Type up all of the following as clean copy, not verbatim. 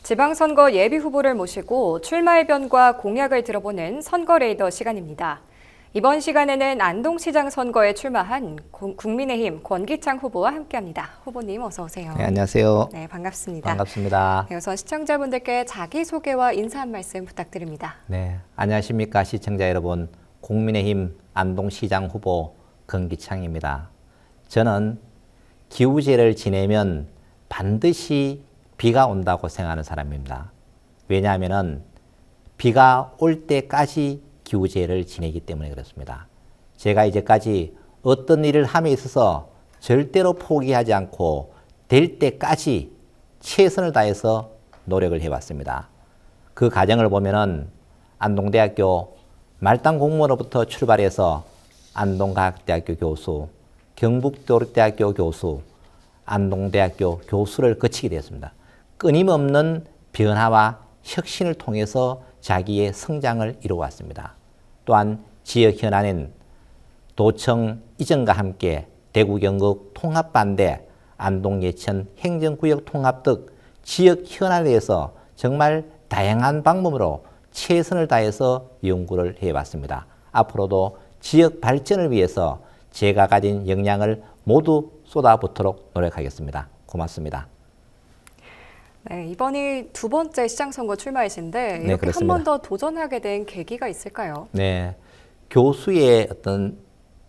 지방선거 예비 후보를 모시고 출마의 변과 공약을 들어보는 선거 레이더 시간입니다. 이번 시간에는 안동시장 선거에 출마한 국민의힘 권기창 후보와 함께합니다. 후보님 어서 오세요. 네, 안녕하세요. 네, 반갑습니다. 반갑습니다. 네, 우선 시청자분들께 자기소개와 인사 한 말씀 부탁드립니다. 네, 안녕하십니까 시청자 여러분. 국민의힘 안동시장 후보 권기창입니다. 저는 기후제를 지내면 반드시 비가 온다고 생각하는 사람입니다. 왜냐하면 비가 올 때까지 기후제를 지내기 때문에 그렇습니다. 제가 이제까지 어떤 일을 함에 있어서 절대로 포기하지 않고 될 때까지 최선을 다해서 노력을 해왔습니다. 그 과정을 보면은 안동대학교 말단 공무원으로부터 출발해서 안동과학대학교 교수, 경북도립대학교 교수, 안동대학교 교수를 거치게 되었습니다. 끊임없는 변화와 혁신을 통해서 자기의 성장을 이루어왔습니다. 또한 지역 현안인 도청 이전과 함께 대구 경북 통합반대, 안동 예천 행정구역 통합 등 지역 현안에 대해서 정말 다양한 방법으로 최선을 다해서 연구를 해왔습니다. 앞으로도 지역 발전을 위해서 제가 가진 역량을 모두 쏟아붓도록 노력하겠습니다. 고맙습니다. 네, 이번이 두 번째 시장 선거 출마이신데 이렇게 한 번 더 도전하게 된 계기가 있을까요? 네, 교수의 어떤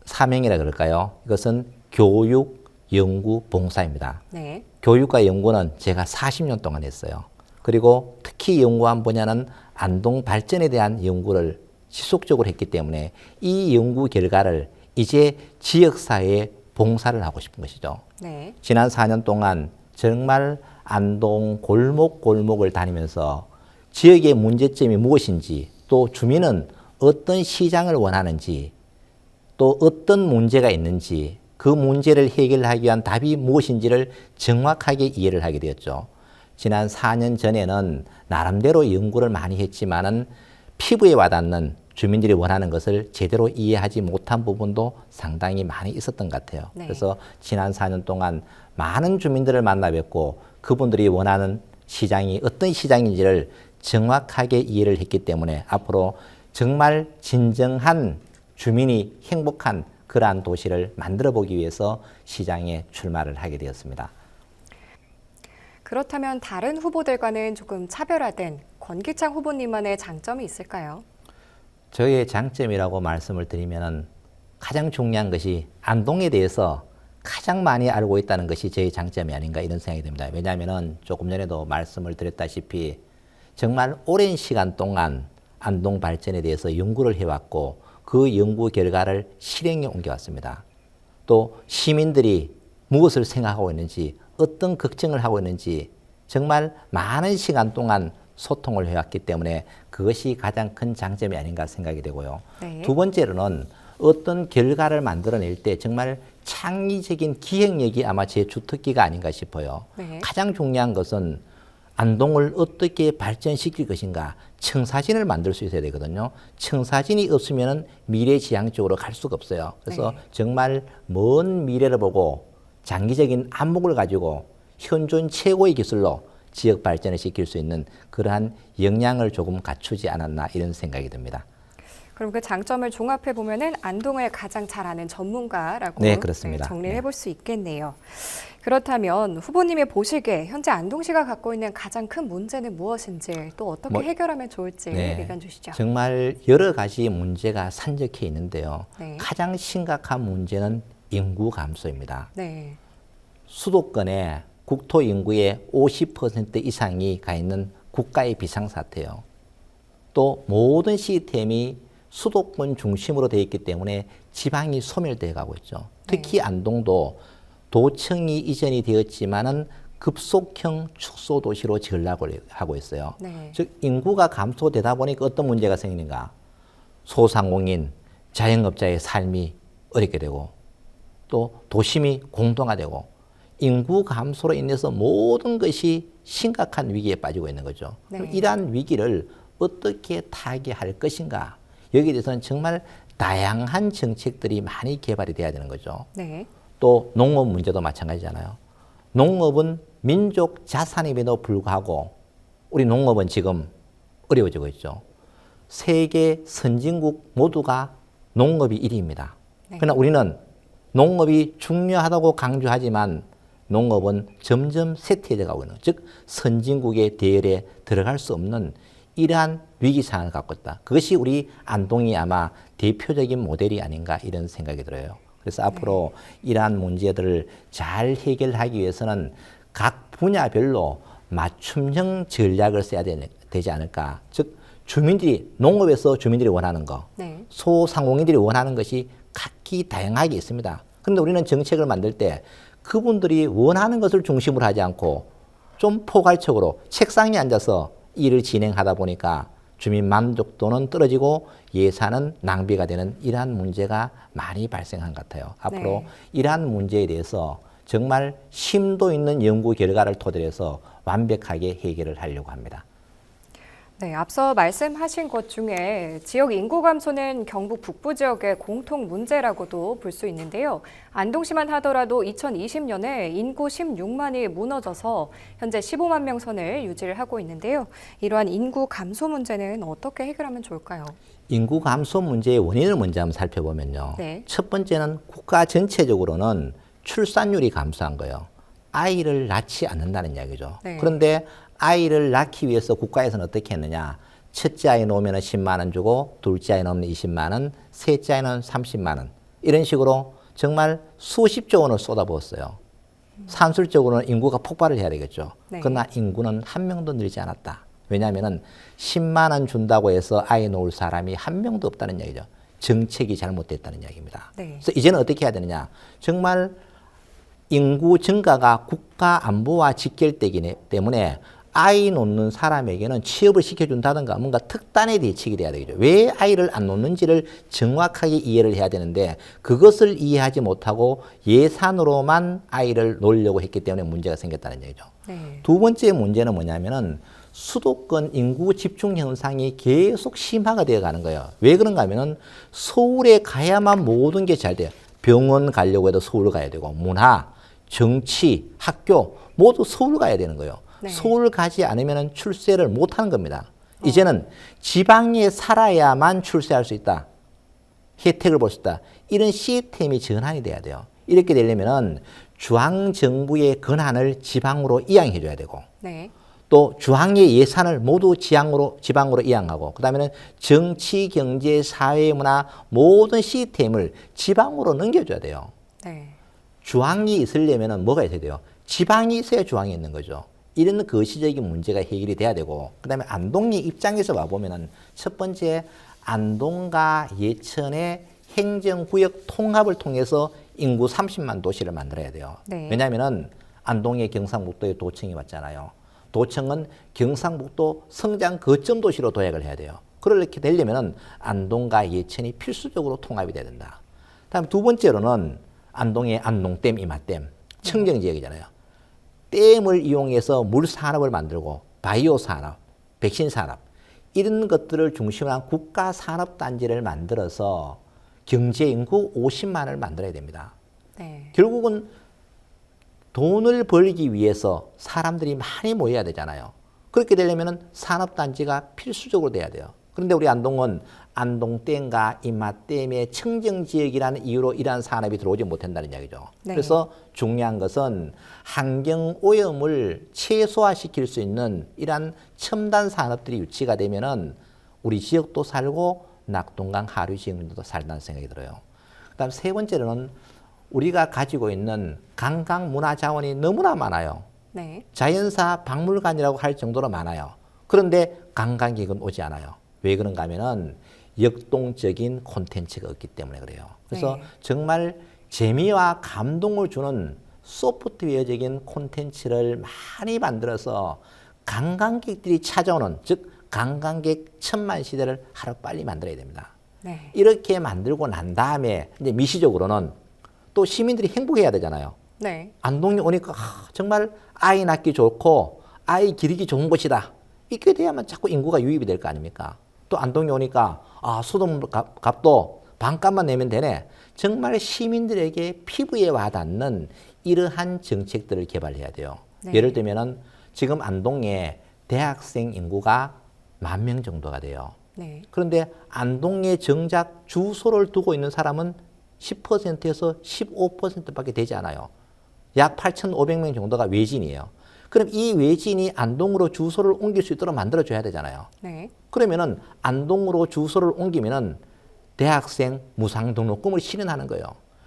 사명이라 그럴까요? 이것은 교육, 연구, 봉사입니다. 네. 교육과 연구는 제가 40년 동안 했어요. 그리고 특히 연구한 분야는 안동 발전에 대한 연구를 지속적으로 했기 때문에 이 연구 결과를 이제 지역사회에 봉사를 하고 싶은 것이죠. 네. 지난 4년 동안 정말 안동 골목골목을 다니면서 지역의 문제점이 무엇인지, 또 주민은 어떤 시장을 원하는지, 또 어떤 문제가 있는지, 그 문제를 해결하기 위한 답이 무엇인지를 정확하게 이해를 하게 되었죠. 지난 4년 전에는 나름대로 연구를 많이 했지만은 피부에 와닿는 주민들이 원하는 것을 제대로 이해하지 못한 부분도 상당히 많이 있었던 것 같아요. 네. 그래서 지난 4년 동안 많은 주민들을 만나 뵙고 그분들이 원하는 시장이 어떤 시장인지를 정확하게 이해를 했기 때문에 앞으로 정말 진정한 주민이 행복한 그러한 도시를 만들어 보기 위해서 시장에 출마를 하게 되었습니다. 그렇다면 다른 후보들과는 조금 차별화된 권기창 후보님만의 장점이 있을까요? 저의 장점이라고 말씀을 드리면 가장 중요한 것이 안동에 대해서 가장 많이 알고 있다는 것이 제 장점이 아닌가 이런 생각이 듭니다. 왜냐하면 조금 전에도 말씀을 드렸다시피 정말 오랜 시간 동안 안동 발전에 대해서 연구를 해왔고 그 연구 결과를 실행에 옮겨왔습니다. 또 시민들이 무엇을 생각하고 있는지, 어떤 걱정을 하고 있는지 정말 많은 시간 동안 소통을 해왔기 때문에 그것이 가장 큰 장점이 아닌가 생각이 되고요. 네. 두 번째로는 어떤 결과를 만들어낼 때 정말 창의적인 기획력이 아마 제 주특기가 아닌가 싶어요. 네. 가장 중요한 것은 안동을 어떻게 발전시킬 것인가, 청사진을 만들 수 있어야 되거든요. 청사진이 없으면 미래지향 쪽으로 갈 수가 없어요. 그래서 네. 정말 먼 미래를 보고 장기적인 안목을 가지고 현존 최고의 기술로 지역 발전을 시킬 수 있는 그러한 역량을 조금 갖추지 않았나 이런 생각이 듭니다. 그럼 그 장점을 종합해 보면은 안동을 가장 잘 아는 전문가라고 네, 그렇습니다. 정리를 네. 해볼 수 있겠네요. 그렇다면 후보님이 보시기에 현재 안동시가 갖고 있는 가장 큰 문제는 무엇인지 또 어떻게 해결하면 좋을지 의견 주시죠. 정말 여러 가지 문제가 산적해 있는데요. 네. 가장 심각한 문제는 인구 감소입니다. 네. 수도권에 국토 인구의 50% 이상이 가 있는 국가의 비상사태요. 또 모든 시스템이 수도권 중심으로 되어 있기 때문에 지방이 소멸되어 가고 있죠. 특히 네. 안동도 도청이 이전이 되었지만은 급속형 축소 도시로 전락을 하고 있어요. 네. 즉 인구가 감소되다 보니까 어떤 문제가 생기는가? 소상공인, 자영업자의 삶이 어렵게 되고 또 도심이 공동화되고 인구 감소로 인해서 모든 것이 심각한 위기에 빠지고 있는 거죠. 네. 그럼 이러한 위기를 어떻게 타개할 것인가? 여기에 대해서는 정말 다양한 정책들이 많이 개발이 돼야 되는 거죠. 네. 또 농업 문제도 마찬가지잖아요. 농업은 민족 자산임에도 불구하고 우리 농업은 지금 어려워지고 있죠. 세계 선진국 모두가 농업이 1위입니다. 네. 그러나 우리는 농업이 중요하다고 강조하지만 농업은 점점 쇠퇴해 가고 있는, 즉 선진국의 대열에 들어갈 수 없는 이러한 위기 상황을 갖고 있다. 그것이 우리 안동이 아마 대표적인 모델이 아닌가 이런 생각이 들어요. 그래서 앞으로 이러한 문제들을 잘 해결하기 위해서는 각 분야별로 맞춤형 전략을 써야 되지 않을까. 즉 주민들이, 농업에서 주민들이 원하는 거, 네. 소상공인들이 원하는 것이 각기 다양하게 있습니다. 그런데 우리는 정책을 만들 때 그분들이 원하는 것을 중심으로 하지 않고 좀 포괄적으로 책상에 앉아서 일을 진행하다 보니까 주민 만족도는 떨어지고 예산은 낭비가 되는 이러한 문제가 많이 발생한 것 같아요. 앞으로 네. 이러한 문제에 대해서 정말 심도 있는 연구 결과를 토대로 해서 완벽하게 해결을 하려고 합니다. 네, 앞서 말씀하신 것 중에 지역 인구 감소는 경북 북부 지역의 공통 문제라고도 볼 수 있는데요. 안동시만 하더라도 2020년에 인구 16만이 무너져서 현재 15만 명 선을 유지를 하고 있는데요. 이러한 인구 감소 문제는 어떻게 해결하면 좋을까요? 인구 감소 문제의 원인을 먼저 한번 살펴보면요. 네. 첫 번째는 국가 전체적으로는 출산율이 감소한 거예요. 아이를 낳지 않는다는 이야기죠. 네. 그런데 아이를 낳기 위해서 국가에서는 어떻게 했느냐. 첫째 아이 놓으면 10만 원 주고 둘째 아이 놓으면 20만 원, 셋째 아이는 30만 원. 이런 식으로 정말 수십조 원을 쏟아부었어요. 산술적으로는 인구가 폭발을 해야 되겠죠. 네. 그러나 인구는 한 명도 늘지 않았다. 왜냐하면 10만 원 준다고 해서 아이 놓을 사람이 한 명도 없다는 얘기죠. 정책이 잘못됐다는 이야기입니다. 네. 그래서 이제는 어떻게 해야 되느냐. 정말 인구 증가가 국가 안보와 직결되기 때문에 아이 놓는 사람에게는 취업을 시켜준다든가 뭔가 특단의 대책이 돼야 되겠죠. 왜 아이를 안 놓는지를 정확하게 이해를 해야 되는데 그것을 이해하지 못하고 예산으로만 아이를 놓으려고 했기 때문에 문제가 생겼다는 얘기죠. 네. 두 번째 문제는 뭐냐면은 수도권 인구 집중 현상이 계속 심화가 되어 가는 거예요. 왜 그런가 하면은 서울에 가야만 모든 게 잘 돼요. 병원 가려고 해도 서울 가야 되고 문화, 정치, 학교 모두 서울 가야 되는 거예요. 네. 서울 가지 않으면 출세를 못 하는 겁니다. 이제는 지방에 살아야만 출세할 수 있다. 혜택을 볼 수 있다. 이런 시스템이 전환이 돼야 돼요. 이렇게 되려면은 중앙정부의 권한을 지방으로 이양해 줘야 되고 네. 또 중앙의 예산을 모두 지방으로 이양하고 그다음에는 정치, 경제, 사회, 문화 모든 시스템을 지방으로 넘겨줘야 돼요. 네. 중앙이 있으려면 뭐가 있어야 돼요? 지방이 있어야 중앙이 있는 거죠. 이런 거시적인 문제가 해결이 돼야 되고 그다음에 안동의 입장에서 와보면은 첫 번째 안동과 예천의 행정구역 통합을 통해서 인구 30만 도시를 만들어야 돼요. 네. 왜냐하면은 안동의 경상북도에 도청이 왔잖아요. 도청은 경상북도 성장 거점 도시로 도약을 해야 돼요. 그렇게 되려면은 안동과 예천이 필수적으로 통합이 돼야 된다. 다음 두 번째로는 안동의 안동댐, 이마댐, 청정지역이잖아요. 댐을 이용해서 물 산업을 만들고 바이오 산업, 백신 산업 이런 것들을 중심으로 한 국가 산업 단지를 만들어서 경제 인구 50만을 만들어야 됩니다. 네. 결국은 돈을 벌기 위해서 사람들이 많이 모여야 되잖아요. 그렇게 되려면 산업단지가 필수적으로 돼야 돼요. 그런데 우리 안동은 안동댐과 이마댐의 청정지역이라는 이유로 이러한 산업이 들어오지 못한다는 이야기죠. 네. 그래서 중요한 것은 환경오염을 최소화시킬 수 있는 이러한 첨단 산업들이 유치가 되면은 우리 지역도 살고 낙동강 하류 지역도 살다는 생각이 들어요. 그다음 세 번째로는 우리가 가지고 있는 관광 문화 자원이 너무나 많아요. 네. 자연사 박물관이라고 할 정도로 많아요. 그런데 관광객은 오지 않아요. 왜 그런가 하면은 역동적인 콘텐츠가 없기 때문에 그래요. 그래서 네. 정말 재미와 감동을 주는 소프트웨어적인 콘텐츠를 많이 만들어서 관광객들이 찾아오는, 즉 관광객 천만 시대를 하루빨리 만들어야 됩니다. 네. 이렇게 만들고 난 다음에 이제 미시적으로는 또 시민들이 행복해야 되잖아요. 네. 안동에 오니까 정말 아이 낳기 좋고 아이 기르기 좋은 곳이다. 이렇게 돼야만 자꾸 인구가 유입이 될 거 아닙니까? 또 안동에 오니까 수돗물 값도 반값만 내면 되네. 정말 시민들에게 피부에 와닿는 이러한 정책들을 개발해야 돼요. 네. 예를 들면은 지금 안동에 대학생 인구가 10,000명 정도가 돼요. 네. 그런데 안동에 정작 주소를 두고 있는 사람은 10%에서 15%밖에 되지 않아요. 약 8,500명 정도가 외진이에요. 그럼 이 외진이 안동으로 주소를 옮길 수 있도록 만들어줘야 되잖아요. 네. 그러면은 안동으로 주소를 옮기면은 대학생 무상등록금을 실현하는 거예요.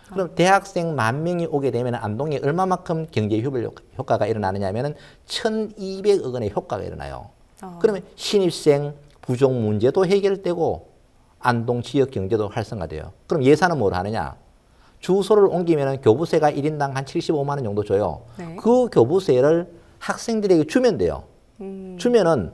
그럼 대학생 10,000명이 오게 되면 안동에 얼마만큼 경제 효과가 일어나느냐 하면은 1,200억 원의 효과가 일어나요. 그러면 신입생 부족 문제도 해결되고 안동 지역 경제도 활성화돼요. 그럼 예산은 뭘 하느냐? 주소를 옮기면 교부세가 1인당 한 75만 원 정도 줘요. 네. 그 교부세를 학생들에게 주면 돼요. 주면은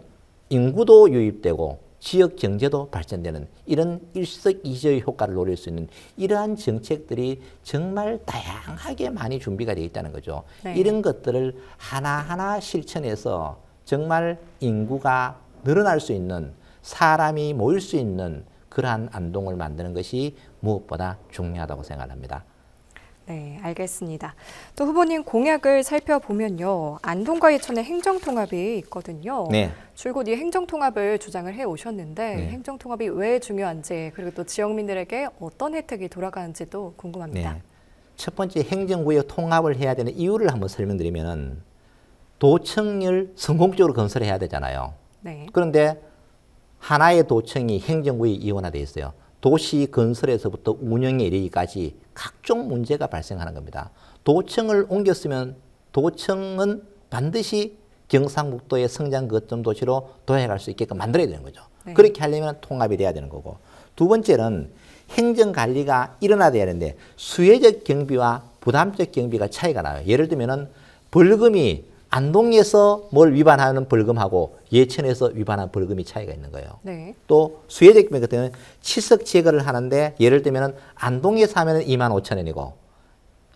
인구도 유입되고 지역 경제도 발전되는 이런 일석이조의 효과를 노릴 수 있는 이러한 정책들이 정말 다양하게 많이 준비가 되어 있다는 거죠. 네. 이런 것들을 하나하나 실천해서 정말 인구가 늘어날 수 있는 사람이 모일 수 있는 그러한 안동을 만드는 것이 무엇보다 중요하다고 생각합니다. 네, 알겠습니다. 또 후보님 공약을 살펴보면요. 안동과 예천의 행정통합이 있거든요. 네. 줄곧 이 행정통합을 주장을 해 오셨는데 네. 행정통합이 왜 중요한지 그리고 또 지역민들에게 어떤 혜택이 돌아가는지도 궁금합니다. 네. 첫 번째 행정구역 통합을 해야 되는 이유를 한번 설명드리면 도청을 성공적으로 건설해야 되잖아요. 네. 그런데 하나의 도청이 행정구역이 이원화되어 있어요. 도시 건설에서부터 운영에 이르기까지 각종 문제가 발생하는 겁니다. 도청을 옮겼으면 도청은 반드시 경상북도의 성장 거점 도시로 도약할 수 있게끔 만들어야 되는 거죠. 네. 그렇게 하려면 통합이 돼야 되는 거고. 두 번째는 행정관리가 일어나야 되는데 수혜적 경비와 부담적 경비가 차이가 나요. 예를 들면은 벌금이 안동에서 뭘 위반하는 벌금하고 예천에서 위반한 벌금이 차이가 있는 거예요. 네. 또 수혜적 경비 같은 경우는 치석 제거를 하는데 예를 들면 안동에서 하면 25,000원이고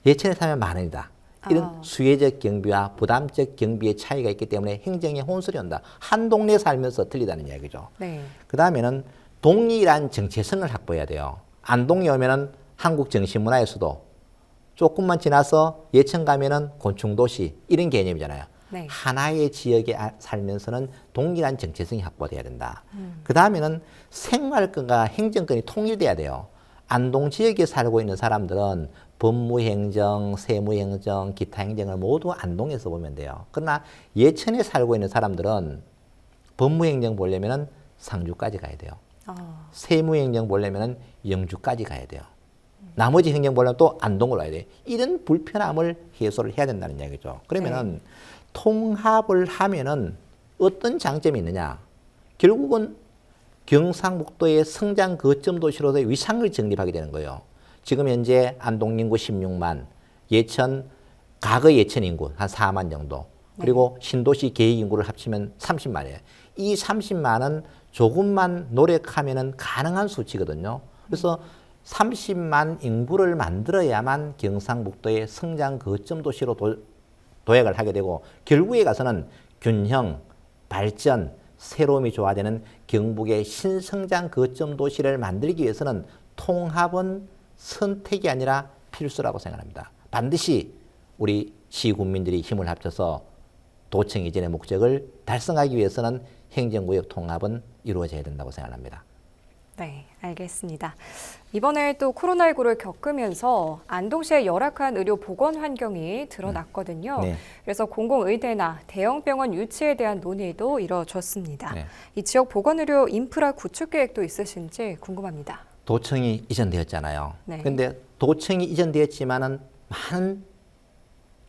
예천에서 하면 10,000원이다. 이런 수혜적 경비와 부담적 경비의 차이가 있기 때문에 행정에 혼선이 온다. 한 동네 살면서 틀리다는 이야기죠. 네. 그 다음에는 동일한 정체성을 확보해야 돼요. 안동에 오면은 한국 정신문화의 수도, 조금만 지나서 예천 가면은 곤충도시 이런 개념이잖아요. 네. 하나의 지역에 살면서는 동일한 정체성이 확보돼야 된다. 그 다음에는 생활권과 행정권이 통일돼야 돼요. 안동 지역에 살고 있는 사람들은 법무행정, 세무행정, 기타 행정을 모두 안동에서 보면 돼요. 그러나 예천에 살고 있는 사람들은 법무행정 보려면은 상주까지 가야 돼요. 세무행정 보려면은 영주까지 가야 돼요. 나머지 행정 보려면 또 안동으로 와야 돼요. 이런 불편함을 해소를 해야 된다는 이야기죠. 그러면은 통합을 하면은 어떤 장점이 있느냐? 결국은 경상북도의 성장 거점 도시로서의 위상을 정립하게 되는 거예요. 지금 현재 안동 인구 16만, 예천, 과거 예천 인구 한 4만 정도, 그리고 신도시 계획 인구를 합치면 30만이에요. 이 30만은 조금만 노력하면은 가능한 수치거든요. 그래서 30만 인구를 만들어야만 경상북도의 성장 거점 도시로 도약을 하게 되고 결국에 가서는 균형, 발전, 새로움이 조화되는 경북의 신성장 거점 도시를 만들기 위해서는 통합은 선택이 아니라 필수라고 생각합니다. 반드시 우리 시군민들이 힘을 합쳐서 도청 이전의 목적을 달성하기 위해서는 행정구역 통합은 이루어져야 된다고 생각합니다. 네, 알겠습니다. 이번에 또 코로나19를 겪으면서 안동시의 열악한 의료 보건 환경이 드러났거든요. 네. 그래서 공공의대나 대형병원 유치에 대한 논의도 이뤄졌습니다. 네. 이 지역 보건의료 인프라 구축 계획도 있으신지 궁금합니다. 도청이 이전되었잖아요. 네. 그런데 도청이 이전되었지만은 많은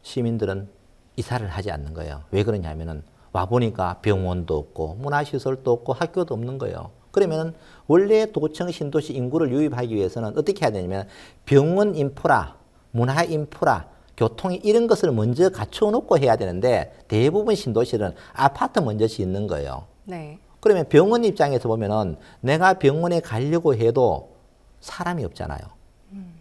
시민들은 이사를 하지 않는 거예요. 왜 그러냐면은 와 보니까 병원도 없고 문화시설도 없고 학교도 없는 거예요. 그러면은 원래 도청 신도시 인구를 유입하기 위해서는 어떻게 해야 되냐면 병원 인프라, 문화 인프라, 교통 이런 것을 먼저 갖춰 놓고 해야 되는데 대부분 신도시는 아파트 먼저 짓는 거예요. 네. 그러면 병원 입장에서 보면은 내가 병원에 가려고 해도 사람이 없잖아요.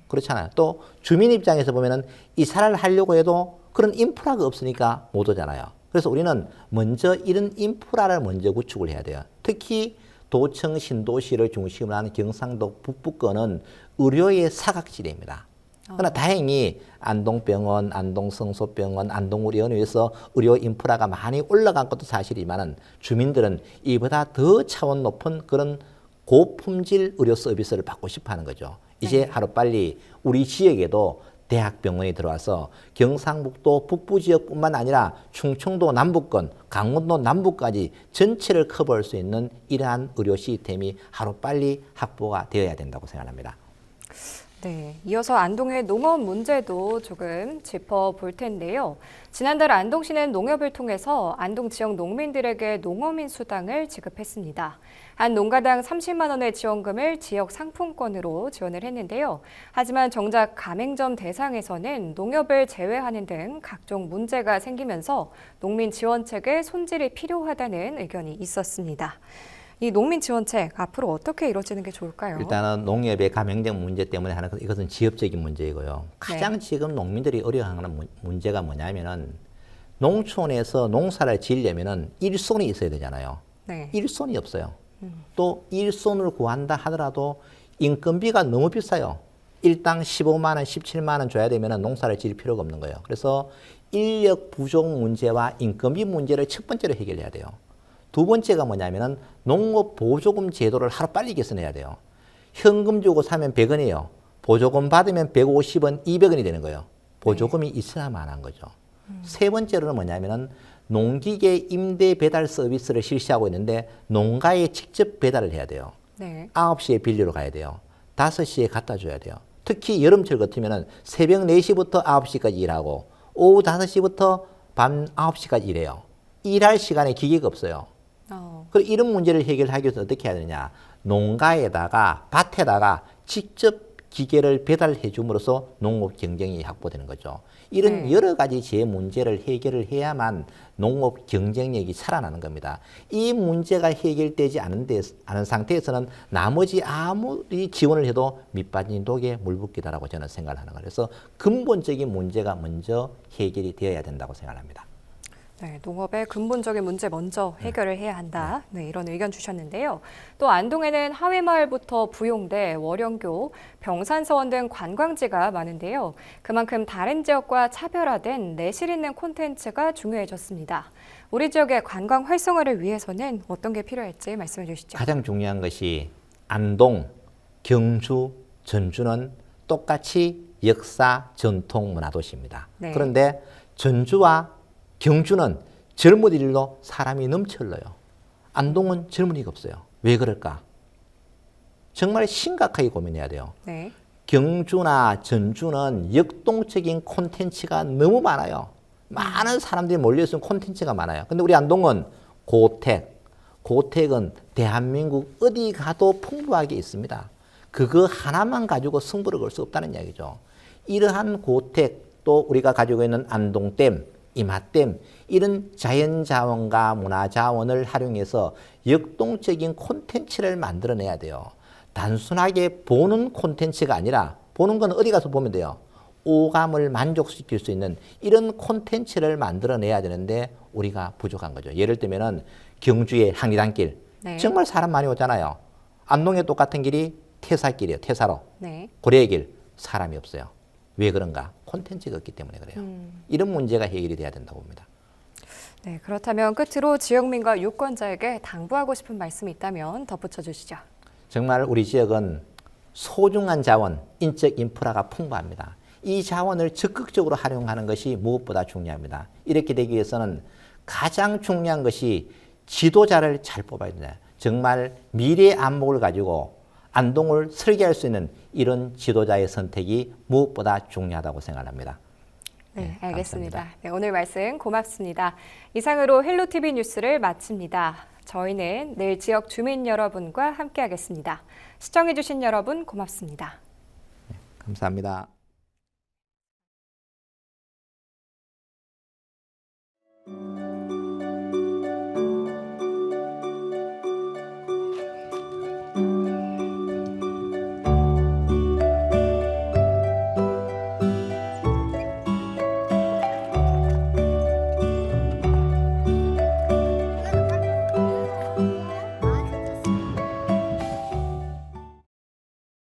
그렇잖아요. 또 주민 입장에서 보면은 이사를 하려고 해도 그런 인프라가 없으니까 못 오잖아요. 그래서 우리는 먼저 이런 인프라를 먼저 구축을 해야 돼요. 특히 도청 신도시를 중심으로 하는 경상도 북부권은 의료의 사각지대입니다. 그러나 다행히 안동병원, 안동성소병원, 안동의료원에서 의료 인프라가 많이 올라간 것도 사실이지만 주민들은 이보다 더 차원 높은 그런 고품질 의료 서비스를 받고 싶어 하는 거죠. 이제 하루빨리 우리 지역에도 대학병원이 들어와서 경상북도 북부 지역뿐만 아니라 충청도 남부권, 강원도 남부까지 전체를 커버할 수 있는 이러한 의료 시스템이 하루빨리 확보가 되어야 된다고 생각합니다. 네, 이어서 안동의 농업 문제도 조금 짚어볼 텐데요. 지난달 안동시는 농협을 통해서 안동 지역 농민들에게 농어민 수당을 지급했습니다. 한 농가당 30만 원의 지원금을 지역 상품권으로 지원을 했는데요. 하지만 정작 가맹점 대상에서는 농협을 제외하는 등 각종 문제가 생기면서 농민 지원책에 손질이 필요하다는 의견이 있었습니다. 이 농민 지원책 앞으로 어떻게 이루어지는 게 좋을까요? 일단은 농협의 가맹점 문제 때문에 하는 이것은 지역적인 문제이고요. 가장 지금 농민들이 어려워하는 문제가 뭐냐면은 농촌에서 농사를 지으려면은 일손이 있어야 되잖아요. 네. 일손이 없어요. 또 일손을 구한다 하더라도 인건비가 너무 비싸요. 일당 15만 원, 17만 원 줘야 되면은 농사를 지을 필요가 없는 거예요. 그래서 인력 부족 문제와 인건비 문제를 첫 번째로 해결해야 돼요. 두 번째가 뭐냐면은 농업 보조금 제도를 하루빨리 개선해야 돼요. 현금 주고 사면 100원이에요. 보조금 받으면 150원, 200원이 되는 거예요. 보조금이 있어야만 한 거죠. 세 번째로는 뭐냐면은 농기계 임대 배달 서비스를 실시하고 있는데 농가에 직접 배달을 해야 돼요. 네. 9시에 빌리러 가야 돼요. 5시에 갖다 줘야 돼요. 특히 여름철 같으면은 새벽 4시부터 9시까지 일하고 오후 5시부터 밤 9시까지 일해요. 일할 시간에 기계가 없어요. 그리고 이런 문제를 해결하기 위해서 어떻게 해야 되냐. 농가에다가 밭에다가 직접 기계를 배달해 줌으로써 농업 경쟁이 확보되는 거죠. 이런 여러 가지 제 문제를 해결을 해야만 농업 경쟁력이 살아나는 겁니다. 이 문제가 해결되지 않은 상태에서는 나머지 아무리 지원을 해도 밑빠진 독에 물 붓기다라고 저는 생각을 하는 거예요. 그래서 근본적인 문제가 먼저 해결이 되어야 된다고 생각합니다. 네, 농업의 근본적인 문제 먼저 해결을 해야 한다. 네, 이런 의견 주셨는데요. 또 안동에는 하회마을부터 부용대, 월영교, 병산서원 등 관광지가 많은데요. 그만큼 다른 지역과 차별화된 내실 있는 콘텐츠가 중요해졌습니다. 우리 지역의 관광 활성화를 위해서는 어떤 게 필요할지 말씀해 주시죠. 가장 중요한 것이 안동, 경주, 전주는 똑같이 역사, 전통, 문화도시입니다. 네. 그런데 전주와 경주는 젊은이들로 사람이 넘쳐흘러요. 안동은 젊은이가 없어요. 왜 그럴까? 정말 심각하게 고민해야 돼요. 네. 경주나 전주는 역동적인 콘텐츠가 너무 많아요. 많은 사람들이 몰려있는 콘텐츠가 많아요. 근데 우리 안동은 고택은 대한민국 어디 가도 풍부하게 있습니다. 그거 하나만 가지고 승부를 걸 수 없다는 이야기죠. 이러한 고택, 또 우리가 가지고 있는 안동댐, 이마댐, 이런 자연자원과 문화자원을 활용해서 역동적인 콘텐츠를 만들어내야 돼요. 단순하게 보는 콘텐츠가 아니라 보는 건 어디 가서 보면 돼요. 오감을 만족시킬 수 있는 이런 콘텐츠를 만들어내야 되는데 우리가 부족한 거죠. 예를 들면은 경주의 항리단길. 네. 정말 사람 많이 오잖아요. 안동에 똑같은 길이 태사길이에요. 태사로. 네. 고려길 사람이 없어요. 왜 그런가? 콘텐츠가 없기 때문에 그래요. 이런 문제가 해결이 돼야 된다고 봅니다. 네, 그렇다면 끝으로 지역민과 유권자에게 당부하고 싶은 말씀이 있다면 덧붙여 주시죠. 정말 우리 지역은 소중한 자원, 인적 인프라가 풍부합니다. 이 자원을 적극적으로 활용하는 것이 무엇보다 중요합니다. 이렇게 되기 위해서는 가장 중요한 것이 지도자를 잘 뽑아야 된다. 정말 미래의 안목을 가지고 안동을 설계할 수 있는 이런 지도자의 선택이 무엇보다 중요하다고 생각합니다. 네, 알겠습니다. 네, 오늘 말씀 고맙습니다. 이상으로 헬로티비 뉴스를 마칩니다. 저희는 내일 지역 주민 여러분과 함께하겠습니다. 시청해주신 여러분 고맙습니다. 감사합니다.